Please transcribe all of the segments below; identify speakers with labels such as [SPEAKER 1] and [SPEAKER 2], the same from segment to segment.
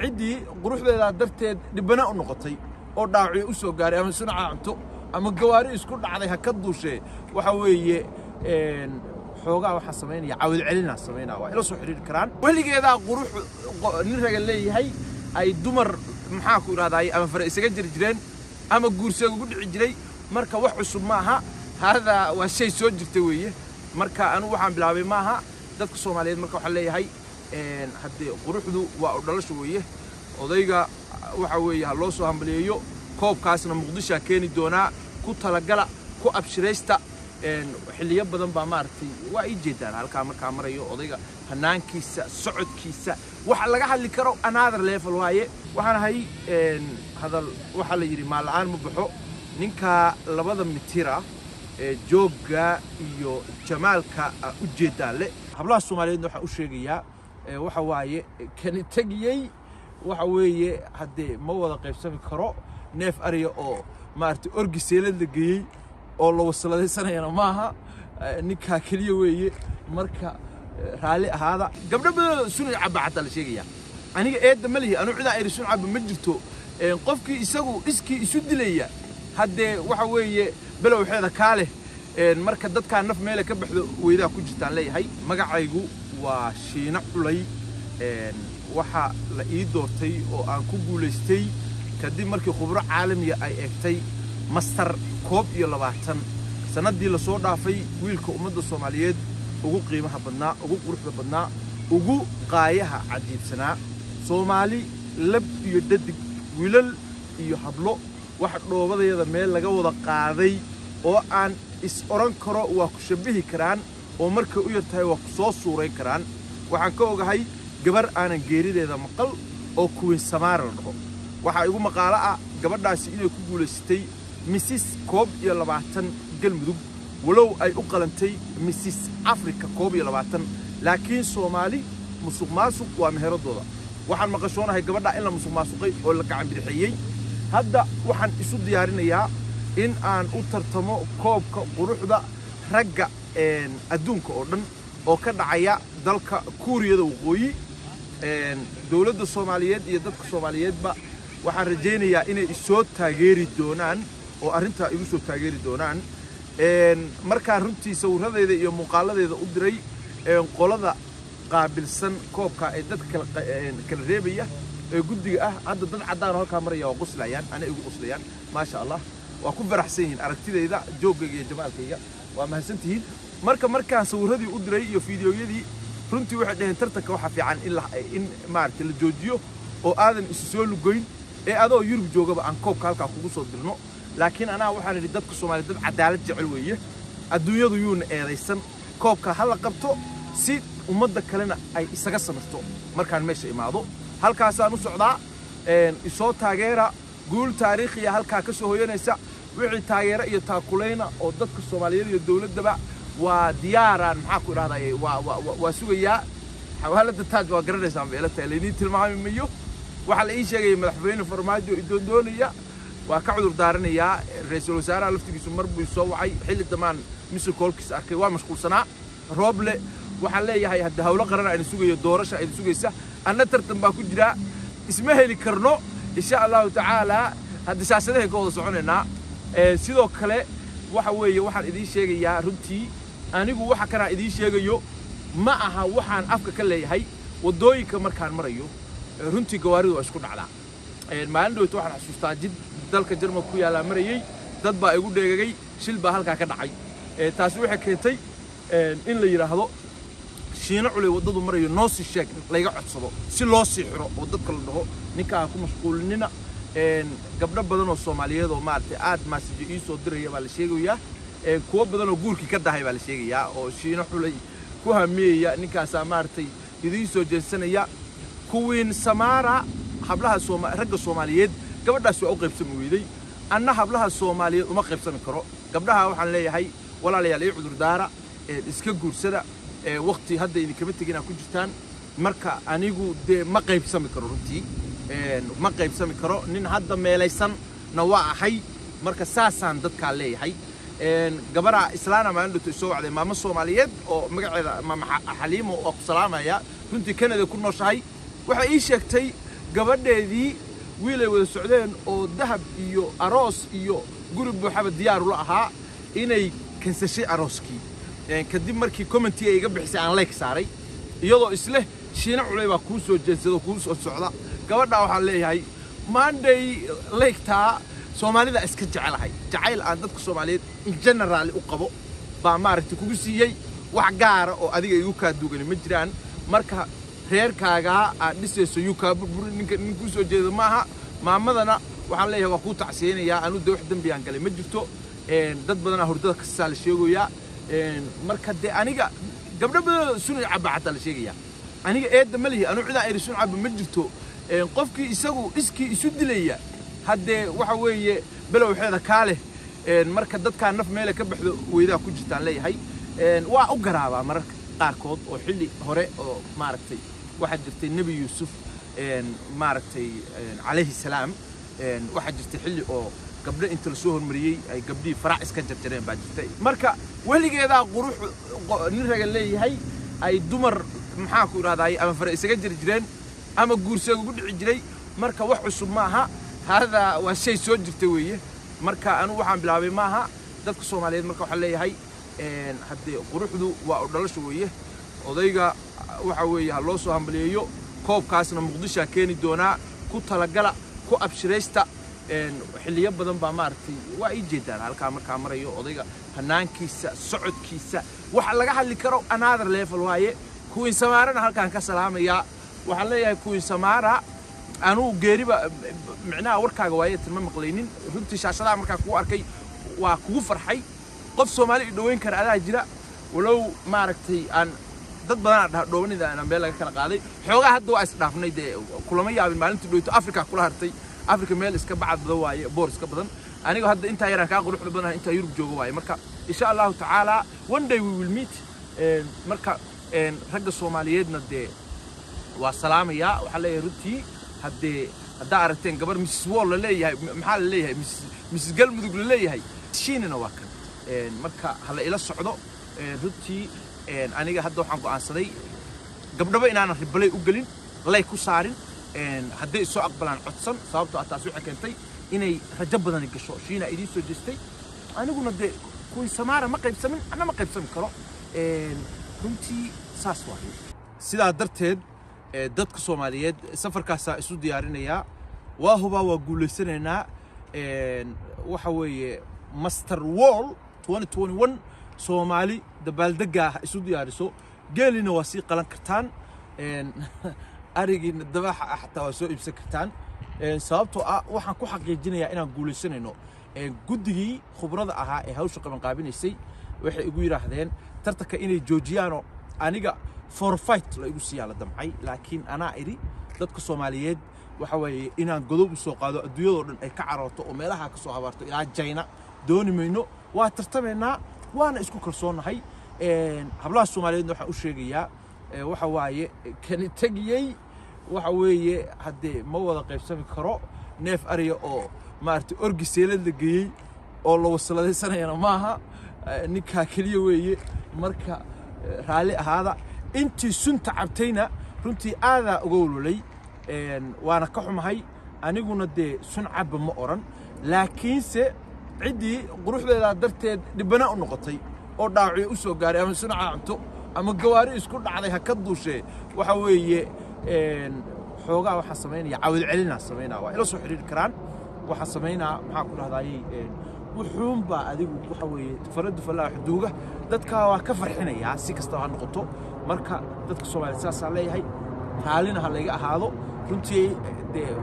[SPEAKER 1] عدي قروح ذا درتي لبناء النقطي أو داعي أسوق قاري أما سنة عمتو أما الجواري يسكون عليها كدو شيء وحوي حوجا وحسمين يعود علينا سمينا وإلى صحيح الكران واللي كذا قروح نرجع اللي هي أي دمر محاكو هذا أما فرق سجل جرين أما جورس يقول عجلي مركا وحصل معها هذا والشيء سوج تويه مركا أنا وحنا بلعب معها dadka Soomaaliyeed marka waxa leeyahay hadii quruxdu waa u dhalasho weeye odayga waxa weeye ha loo soo hambaliyo koobkaasna Muqdisho keeni doona ku talagala ku abshireysta xilliyo badan ba maartay waa ay jeedaan halka marka marayo odayga hanaankiisa socodkiisa waxa laga hadli karo another level waaye waxaan ahay hadal waxa la yiri maalaan ma baxo ninka labada mitira jooga iyo jamaalka u jeedaan le hablaha Soomaaliyeed waxa u sheegaya waxa waaye kan tagiyay waxa weeye hadee ma wada qaybsan karo neef ariya oo maartay orgiseelad la geeyay oo la wasaladeysanayo maaha ninka kaliya weeye marka raali ahaada gabdho badan sunay cabacada la sheegaya aniga eed malihi anu cida ay sun cab ma jirto qofkii isagu iskii isu dilaya hadee waxa weeye balow xeeda kaale marka dadka naf meel ka baxdo weeyda ku jirtaan leeyahay magacaygu waa Shiina Culay waxa la ii doortay oo aan ku guuleystay kadib markii khubro caalamiga ay eegtay master koob iyo 20 sanadii la soo dhaafay wiilka ummadda Soomaaliyeed ugu qiimaha badnaa ugu quruxda badnaa ugu qaayaha cajiibsanaa Soomaali lab iyo dadig wiilal iyo hablo wax dhoobadeeda meel laga wada qaaday oo aan is oran karo waa ku shabihi karaan oo marka u yartahay waa ku soo suuray karaan waxaan ka ogahay gabar aanan geerideeda maqal oo kuwin Samaar la dhaho waxa igu maqaala ah gabadhaasi inay ku guuleystay Mrs Koob iyo 20 galmudug walow ay u qalantay Mrs Africa Koob iyo 20 laakiin Soomaali musuqmaasuq waa meheradooda waxaan maqashoonahay gabadha in la musuqmaasuqay oo la gacan bidixiyay hadda waxaan isu diyaarinayaa in aan u tartamo koobka quruxda ragga adduunka oo dhan oo ka dhacaya dalka Kuuriyada Waqooyi dawladda Soomaaliyeed iyo dadka Soomaaliyeedba waxaan rajaynayaa inay soo taageeri doonaan oo arinta igu soo taageeri doonaan marka runtii sawiradeeda iyo muuqaaladeeda u diray qolada qaabilsan koobka ay dadka kala reebaya guddiga ah hadda dad cadaan halka maraya oo qoslayaan ana igu qoslayaan ma sha Allah waa ku faraxsan yihiin aragtidayda joogayga iyo jamaalkayga waa mahadsantihiin markaan sawiradii u diray iyo fiidiyoyadii runtii waxa dhaheen tartanka waxa fiican in maartay la joojiyo oo aadan isu soo lugoyn adoo Yurub joogaba aan koobka halka kugu soo dirno laakiin ana waxaan idhi dadka Soomaaliyeed dad cadaalad jecel weeye adduunyadu yuuna eedaysan koobka hal qabto si ummadda kalena ay isaga samarto markaan meesha imaado halkaas aan u socdaa isoo taageera guul taariikhi halka ka soo hoyanaysa wixii taageera iyo taakuleena oo dadka Soomaaliyeed iyo dawladaba waa diyaaran maxaa ku dhahday waa sugaya xawaalada taaj waa garanaysan beelata leedin tilmaamayo waxa la ii sheegay madaxweyne Farmaajo doonaya waa ka cudur daaranaya ra'iisul wasaaraha laftigiisu marbu soo wacay xilli damaan misal koolkiis arkay waa mashquulsanaa rooble waxa leeyahay hadda hawlo qaran ay sugayo doorasho ay sugaysa anna tartan baa ku jira isma heli karno insha Allah ta'ala hadda shaashadaha ka wada soconeena sidoo kale waxa weeye waxaan idin sheegayaa runtii anigu waxa kana idin sheegayo ma aha waxaan afka ka leeyahay wadooyinka markaan marayo runtii gawaaridu waa isku dhacdaa maalin dhawto waxaan xasuustaa jid dalka Jarmalka ku yaala marayay dad baa igu dheegagay shil baa halka ka dhacay taasi waxay keentay in la yiraahdo Shiina Culay wadadu marayo noo si sheeg layga codsado si loo sii xiro oo dadka la dhaho ninka ku mashquulnina gabdho badan oo Soomaaliyeed oo maartay aad message ii soo diraya baa la sheegayaa kuwa badan oo guurki ka dahay baa la sheegayaa oo Shiina Culay ku hameeya ninkaas maartay idin soo jeesanaya kuwin Samaara hablaha ragga Soomaaliyeed gabadhaas waa u qaybsan weeday anna hablaha Soomaaliyeed uma qaybsan karo gabdhaha waxaan leeyahay walaalayaal ay cudur daara iska guursada waqti hadda idin kama tagina ku jirtaan marka anigu de ma qaybsan karo runtii ma qaybsan karo nin hadda meelaysan na waa ahay marka saasaan dadka leeyahay gabara islaana ma intuu soo wacday maama Soomaaliyeed oo magaceeda maama Xaliimo oo salaamaya runtii Canada ku nooshahay waxa ii sheegtay gabadheedii wiilay wada socdeen oo dahab iyo aroos iyo guri buuxaba diyaar u ahaa inay kansashay arooskii kadib markii commenti ay iga bixisay aan like saaray iyadoo isle shiina culay baa ku soo jeedsado ku soo socda gabadha waxa leeyahay Monday like-ta Soomaalida iska jacayl aan dadka Soomaaliyeed in general u qabo baa maaragtay kugu siiyay wax gaar ah oo adiga igu ka duugan ma jiraan marka reerkaaga aad dhisayso yuka burburin ninku soo jeedo maaha maamadana waxaan leeyahay waa ku tacsiinaya aanu de wax dambi aan galay ma jirto dad badan hurdada ka saal sheegaya marka de aniga gabdho badan sunay cabacada la sheegaya aniga eed ma lihi anu cida ay sun cab ma jirto qofkii isagu iskii isu dilaya hadee waxa weeye bilow xeeda kaale marka dadka naf meel ka baxdo weyda ku jirtaan leeyahay waa u garaaba mararka qaarkood oo xilli hore oo maaragtay waxa jirtay nabi yuusuf maaragtay alayhi salaam waxa jirtay xilli oo gabdho inta la soo hormariyay ay gabdhii farac iska jarjareen baa jirtay marka weligeeda qurux nin raga leeyahay ay dumar maxaa ku raadaay ama fara isaga jirjireen ama guursiga ugu dhici jiray marka wax cusub maaha hada waa shay soo jirtay weeye marka anu waxaan bilaabay maaha dadka Soomaaliyeed marka waxa leeyahay hadii quruxdu waa dhalasho weeye odayga waxa weeye loo soo hambaliyeeyo koobkaasna Muqdisho keeni doona ku talagala ku abshireysta xilliyo badan baa maartay waa ay jeedaan halka marka marayo odayga hanaankiisa socodkiisa waxa laga hadli karo another level waaye kuwin Samaarana halkaan ka salaamaya waxa leeyahay kuwin Samaara anu geeriba macnaa warkaaga waaye tilma maqlaynin runtii shaashada marka ku arkay waa kugu farxay qof Soomaali dhaweyn kara adaa jira walow maaragtay aan dad badan dhoobanida aan meel laga kala qaaday xoogaa hadda waa isdhaafnay de kulama yaabin maalintii dhooyto Afrika kula hartay Afrika meel iska bacad waaye boor iska badan aniga hadda inta yaraan ka quruxda badan inta Yurub joogo waaye marka insha Allah ta'ala one day we will meet marka ragga Soomaaliyeedna de waa salaamaya waxa leeyahay runtii hadda aragteen gabar Mrs Wall la leeyahay maxaa la leeyahay Mrs Galmudug la leeyahay shiinina waa kan marka hala ila socdo runtii aniga hadda waxaan go'aansaday gabdhaba inaan ribalay u galin lay ku saarin hadday soo aqbalaan codsan sababtoo ah taas waxay keentay inay rajo badan gasho shiina idin soo jeestay aniguna de kuwi Samaara ma qaybsamin ana ma qaybsan karo runtii saas waa sidaa darteed dadka Soomaaliyeed safarkaas isu diyaarinaya waa guuleysanayna waxa weeye Master Wall 2021 Soomaali dabaaldega isu diyaariso geelina waa si qalan kartaan arigina dabaxa xataa waa soo iibsan kartaan sababtoo ah waxaan ku xaqiijinayaa inaan guuleysanayno guddigii khibrada ahaa ee hawsha qaban qaabinaysay waxay igu yiraahdeen tartanka inay joojiyaan aniga for fight la igu siyaa la damcay laakiin ana iri dadka Soomaaliyeed waxa weeye inaan godob u soo qaado adduunyada dhan ay ka carooto oo meelaha ka soo habarto ilaa China dooni mayno waa tartameynaa waana isku kalsoonahay hablaha Soomaaliyeed waxa u sheegayaa waxa waaye kan tagiyay waxa weeye hadee ma wada qaybsami karo neef ariya oo maartay orgiseelad la geeyay oo la wasladaysanayna maaha ninka kaliya weeye marka raali ahaada intii sunta cabtayna runtii aada uga walwalay waana ka xumahay aniguna de sun cab ma oran laakiinse cidii quruxdeeda darteed dibana u noqotay oo dhaawici u soo gaaray ama sun cabto ama gawaari isku dhacday ha ka duushay waxa weeye xoogaa waxa sameynaya caawid celina sameynaa waa ila soo xiriir karaan waxa sameynaa maxaa ku dhahdaayay wuxuun baa adigu waxa weeye faradu falaa xuduuga dadka waa ka farxinaya si kasta ha noqoto marka dadka Soomaaliyeed saas leeyahay haalina ha laga ahaado runtii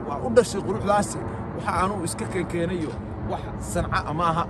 [SPEAKER 1] waa u dhashay quruxdaas waxa aanu iska keenayo wax sanca ama aha